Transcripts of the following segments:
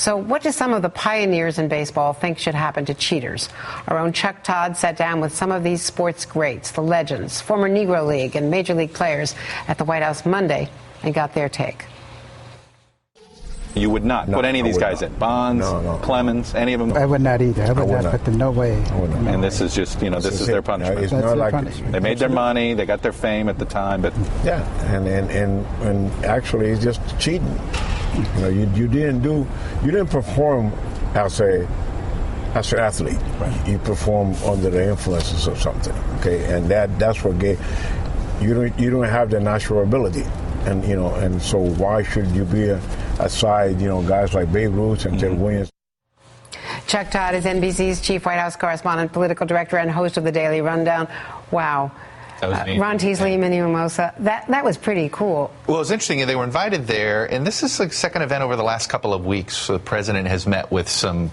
So what do some of the pioneers in baseball think should happen to cheaters? Our own Chuck Todd sat down with some of these sports greats, the legends, former Negro League and Major League players at the White House Monday, and got their take. You would not put any of these guys in? Bonds, Clemens, any of them? I would not either. I would not put them, no way. And this is just, this is their punishment. It's not like punishment. They made their money, they got their fame at the time, but... Yeah, and actually it's just cheating. You didn't perform as an athlete. Right. You perform under the influences of something, okay? And that's what gave... You don't have the natural ability. And so why should you be aside, guys like Babe Ruth and Ted Williams? Chuck Todd is NBC's chief White House correspondent, political director, and host of the Daily Rundown. Wow. Ron Teasley, Minnie Mimosa. That was pretty cool. Well, it was interesting. They were invited there, and this is the second event over the last couple of weeks. The president has met with some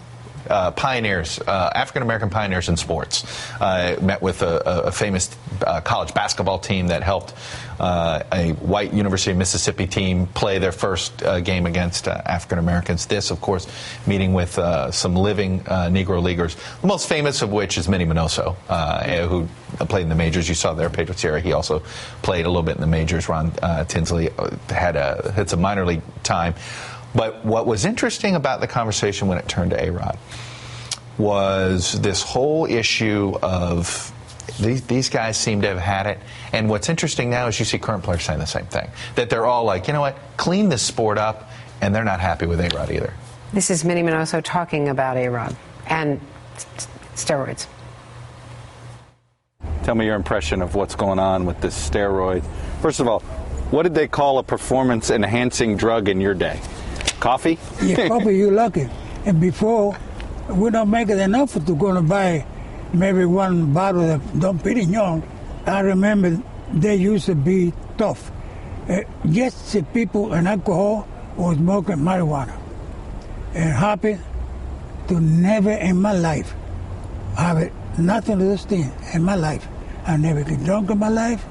pioneers, African-American pioneers in sports. Met with a famous college basketball team that helped a white University of Mississippi team play their first game against African-Americans. This, of course, meeting with some living Negro Leaguers, the most famous of which is Minnie Minoso, who played in the majors. You saw there, Patriots era. He also played a little bit in the majors. Ron Tinsley had some minor league time. But what was interesting about the conversation when it turned to A-Rod was this whole issue of these guys seem to have had it. And what's interesting now is you see current players saying the same thing, that they're all like, you know what, clean this sport up, and they're not happy with A-Rod either. This is Minnie Minoso talking about A-Rod and steroids. Tell me your impression of what's going on with this steroid. First of all, what did they call a performance-enhancing drug in your day? Coffee? Yeah, coffee, you're lucky. And before, we don't make it enough to go and buy maybe one bottle of Dom Perignon. I remember they used to be tough. Just the people and alcohol was smoking marijuana. And happy to never in my life have nothing to those things in my life. I never get drunk in my life.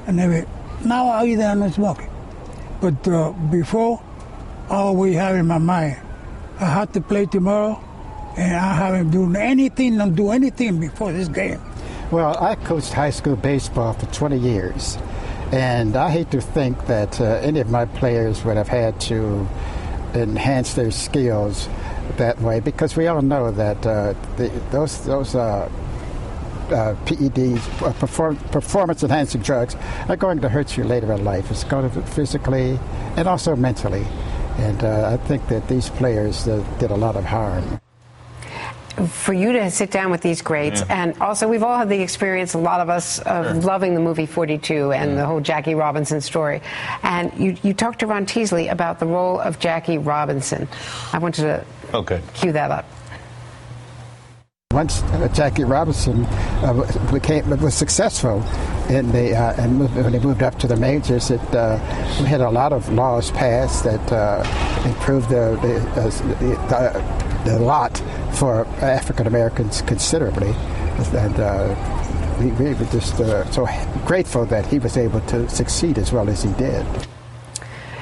Now I either I'm not smoking. But before, I always have in my mind, I have to play tomorrow, and I haven't done anything, don't do anything before this game. Well, I coached high school baseball for 20 years, and I hate to think that any of my players would have had to enhance their skills that way, because we all know that those PEDs, performance-enhancing drugs, are going to hurt you later in life. It's going to physically and also mentally. And I think that these players did a lot of harm. For you to sit down with these greats, and also we've all had the experience, a lot of us, of loving the movie 42 and the whole Jackie Robinson story. And you talked to Ron Teasley about the role of Jackie Robinson. I wanted to cue that up. Once Jackie Robinson was successful when they moved up to the majors, we had a lot of laws passed that improved the lot for African Americans considerably, and we were just so grateful that he was able to succeed as well as he did.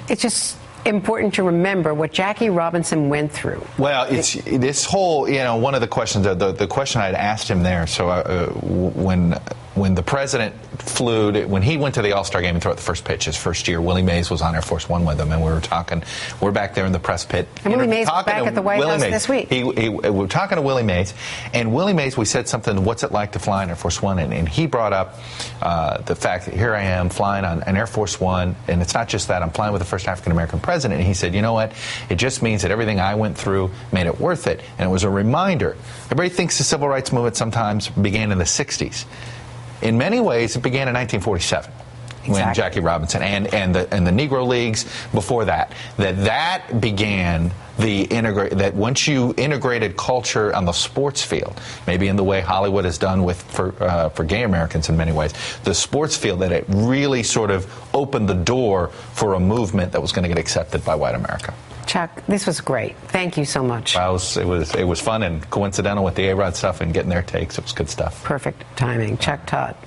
It's just important to remember what Jackie Robinson went through. Well, it's this whole, one of the questions, the question I'd asked him there, so when the president flew, when he went to the All-Star game and threw out the first pitch his first year, Willie Mays was on Air Force One with him, and we're back there in the press pit. And Willie Mays was back at the White House this week. We're talking to Willie Mays, and Willie Mays, we said something, what's it like to fly on Air Force One? And he brought up the fact that here I am flying on an Air Force One, and it's not just that, I'm flying with the first African-American president. And he said, you know what, it just means that everything I went through made it worth it. And it was a reminder. Everybody thinks the civil rights movement sometimes began in the 60s. In many ways, it began in 1947. When Jackie Robinson and the Negro Leagues before that began that once you integrated culture on the sports field, maybe in the way Hollywood has done for gay Americans in many ways, the sports field, that it really sort of opened the door for a movement that was going to get accepted by white America. Chuck, this was great. Thank you so much. It was fun and coincidental with the A-Rod stuff and getting their takes. It was good stuff. Perfect timing. Chuck Todd.